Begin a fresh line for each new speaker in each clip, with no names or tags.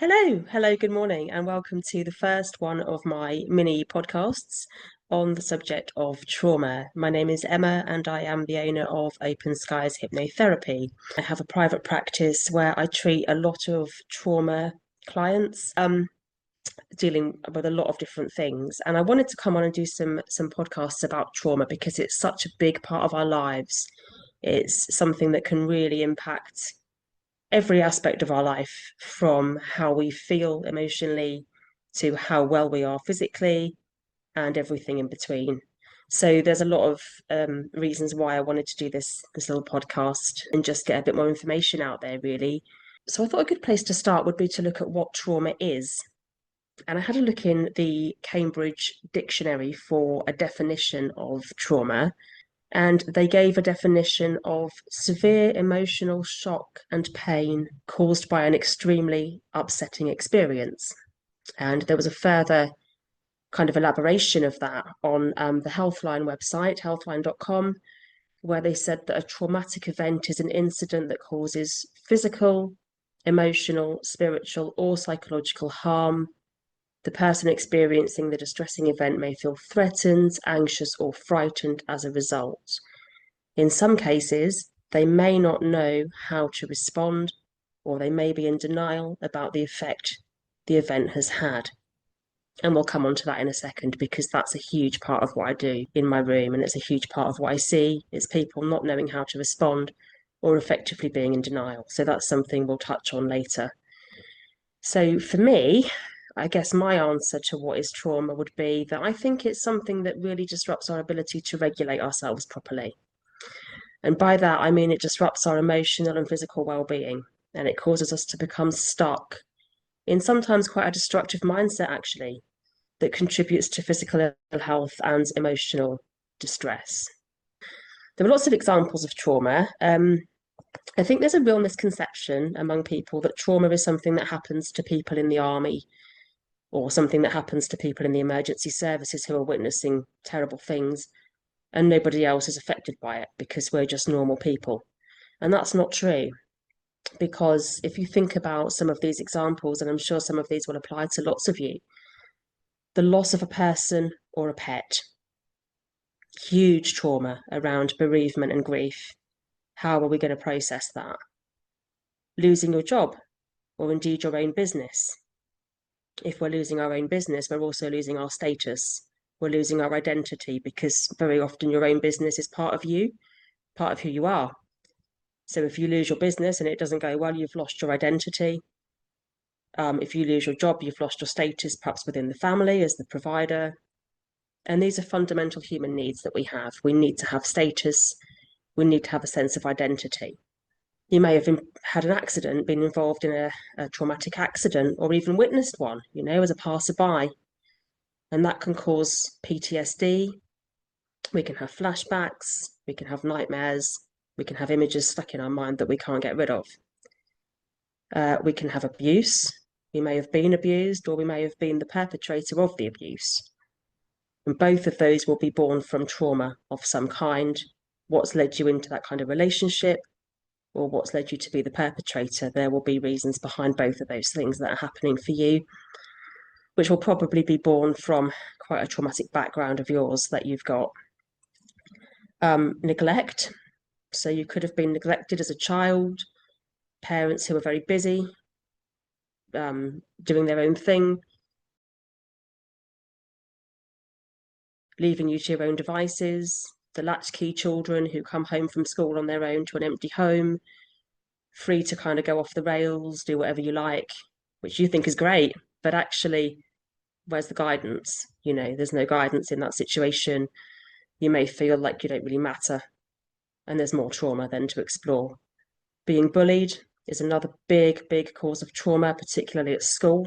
Hello, good morning, and welcome to the first one of my mini podcasts on the subject of trauma. My name is Emma, and I am the owner of Open Skies Hypnotherapy. I have a private practice where I treat a lot of trauma clients, dealing with a lot of different things. And I wanted to come on and do some podcasts about trauma because it's such a big part of our lives. It's something that can really impact every aspect of our life, from how we feel emotionally to how well we are physically and everything in between. So there's a lot of reasons why I wanted to do this little podcast and just get a bit more information out there, really. So I thought a good place to start would be to look at what trauma is. And I had a look in the Cambridge Dictionary for a definition of trauma, and they gave a definition of severe emotional shock and pain caused by an extremely upsetting experience. And there was a further kind of elaboration of that on the Healthline website, healthline.com, where they said that a traumatic event is an incident that causes physical, emotional, spiritual, or psychological harm. The person experiencing the distressing event may feel threatened, anxious, or frightened as a result. In some cases, they may not know how to respond, or they may be in denial about the effect the event has had. And we'll come on to that in a second, because that's a huge part of what I do in my room, and it's a huge part of what I see is people not knowing how to respond or effectively being in denial. So that's something we'll touch on later. So for me, I guess my answer to what is trauma would be that I think it's something that really disrupts our ability to regulate ourselves properly. And by that, I mean it disrupts our emotional and physical well-being, and it causes us to become stuck in sometimes quite a destructive mindset, actually, that contributes to physical ill health and emotional distress. There are lots of examples of trauma. I think there's a real misconception among people that trauma is something that happens to people in the army or something that happens to people in the emergency services who are witnessing terrible things, and nobody else is affected by it because we're just normal people. And that's not true, because if you think about some of these examples, and I'm sure some of these will apply to lots of you, the loss of a person or a pet, huge trauma around bereavement and grief. How are we going to process that? Losing your job, or indeed your own business. If we're losing our own business, we're also losing our status. We're losing our identity, because very often your own business is part of you, part of who you are. So if you lose your business and it doesn't go well, you've lost your identity. If you lose your job, you've lost your status, perhaps within the family as the provider. And these are fundamental human needs that we have. We need to have status. We need to have a sense of identity. You may have had an accident, been involved in a traumatic accident, or even witnessed one, as a passerby. And that can cause PTSD. We can have flashbacks. We can have nightmares. We can have images stuck in our mind that we can't get rid of. We can have abuse. We may have been abused, or we may have been the perpetrator of the abuse. And both of those will be born from trauma of some kind. What's led you into that kind of relationship, or what's led you to be the perpetrator? There will be reasons behind both of those things that are happening for you, which will probably be born from quite a traumatic background of yours that you've got. Neglect. So you could have been neglected as a child, parents who are very busy, doing their own thing, leaving you to your own devices, the latchkey children who come home from school on their own to an empty home, free to kind of go off the rails, do whatever you like, which you think is great, but actually, where's the guidance? There's no guidance in that situation. You may feel like you don't really matter, and there's more trauma then to explore. Being bullied is another big cause of trauma, particularly at school.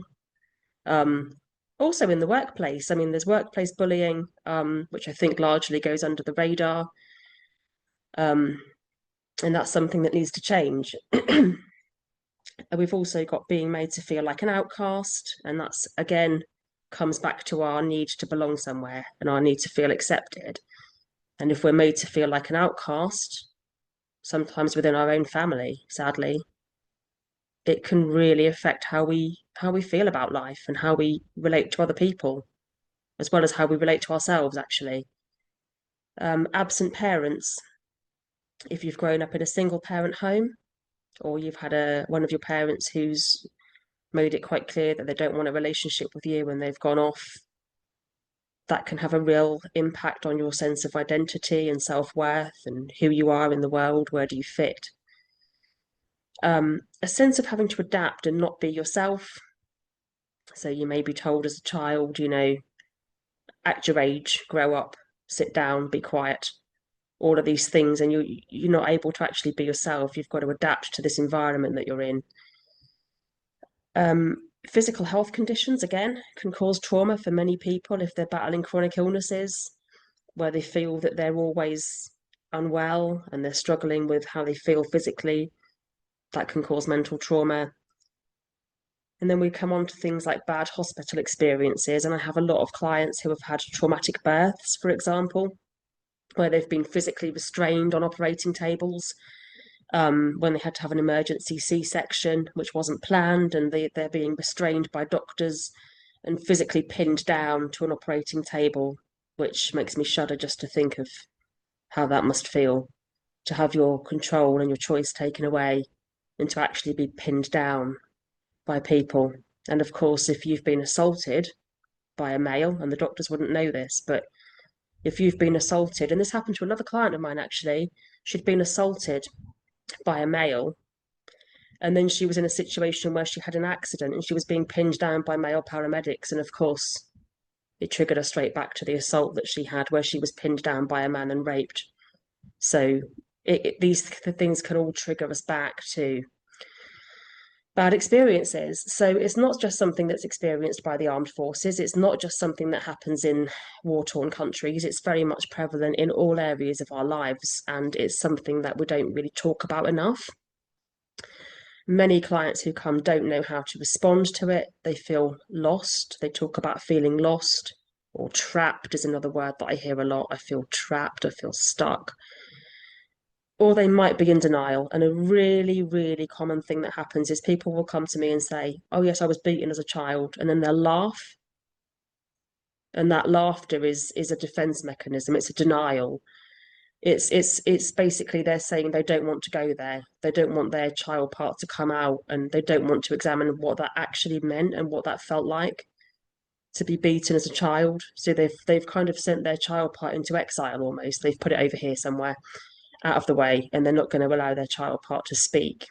Also in the workplace. I mean, there's workplace bullying, which I think largely goes under the radar. And that's something that needs to change. We've also got being made to feel like an outcast, and that's, again, comes back to our need to belong somewhere and our need to feel accepted. And if we're made to feel like an outcast, sometimes within our own family, sadly, it can really affect how we how we feel about life and how we relate to other people, as well as how we relate to ourselves, actually. Absent parents, if you've grown up in a single parent home, or you've had one of your parents who's made it quite clear that they don't want a relationship with you and they've gone off, that can have a real impact on your sense of identity and self-worth and who you are in the world, where do you fit. A sense of having to adapt and not be yourself. So you may be told as a child, act your age, grow up, sit down, be quiet, all of these things, and you're not able to actually be yourself. You've got to adapt to this environment that you're in. Physical health conditions, again, can cause trauma for many people if they're battling chronic illnesses, where they feel that they're always unwell and they're struggling with how they feel physically. That can cause mental trauma. And then we come on to things like bad hospital experiences. And I have a lot of clients who have had traumatic births, for example, where they've been physically restrained on operating tables, when they had to have an emergency C-section, which wasn't planned, and they're being restrained by doctors and physically pinned down to an operating table, which makes me shudder just to think of how that must feel, to have your control and your choice taken away and to actually be pinned down by people. And of course, if you've been assaulted by a male, and the doctors wouldn't know this, but if you've been assaulted, and this happened to another client of mine actually, she'd been assaulted by a male, and then she was in a situation where she had an accident and she was being pinned down by male paramedics. And of course, it triggered her straight back to the assault that she had, where she was pinned down by a man and raped. So these things can all trigger us back to bad experiences. So it's not just something that's experienced by the armed forces. It's not just something that happens in war-torn countries. It's very much prevalent in all areas of our lives, and it's something that we don't really talk about enough. Many clients who come don't know how to respond to it. They feel lost. They talk about feeling lost, or trapped is another word that I hear a lot. I feel trapped. I feel stuck. Or they might be in denial. And a really, really common thing that happens is people will come to me and say, "Oh, yes, I was beaten as a child." And then they'll laugh. And that laughter is a defense mechanism. It's a denial. It's basically they're saying they don't want to go there. They don't want their child part to come out, and they don't want to examine what that actually meant and what that felt like to be beaten as a child. So they've kind of sent their child part into exile almost. They've put it over here somewhere out of the way, and they're not going to allow their child part to speak.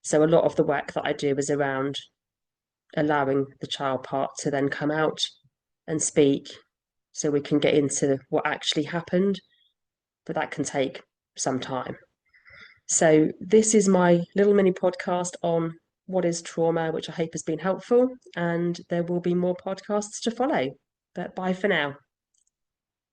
So a lot of the work that I do is around allowing the child part to then come out and speak, so we can get into what actually happened, but that can take some time. So this is my little mini podcast on what is trauma, which I hope has been helpful, and there will be more podcasts to follow. But bye for now.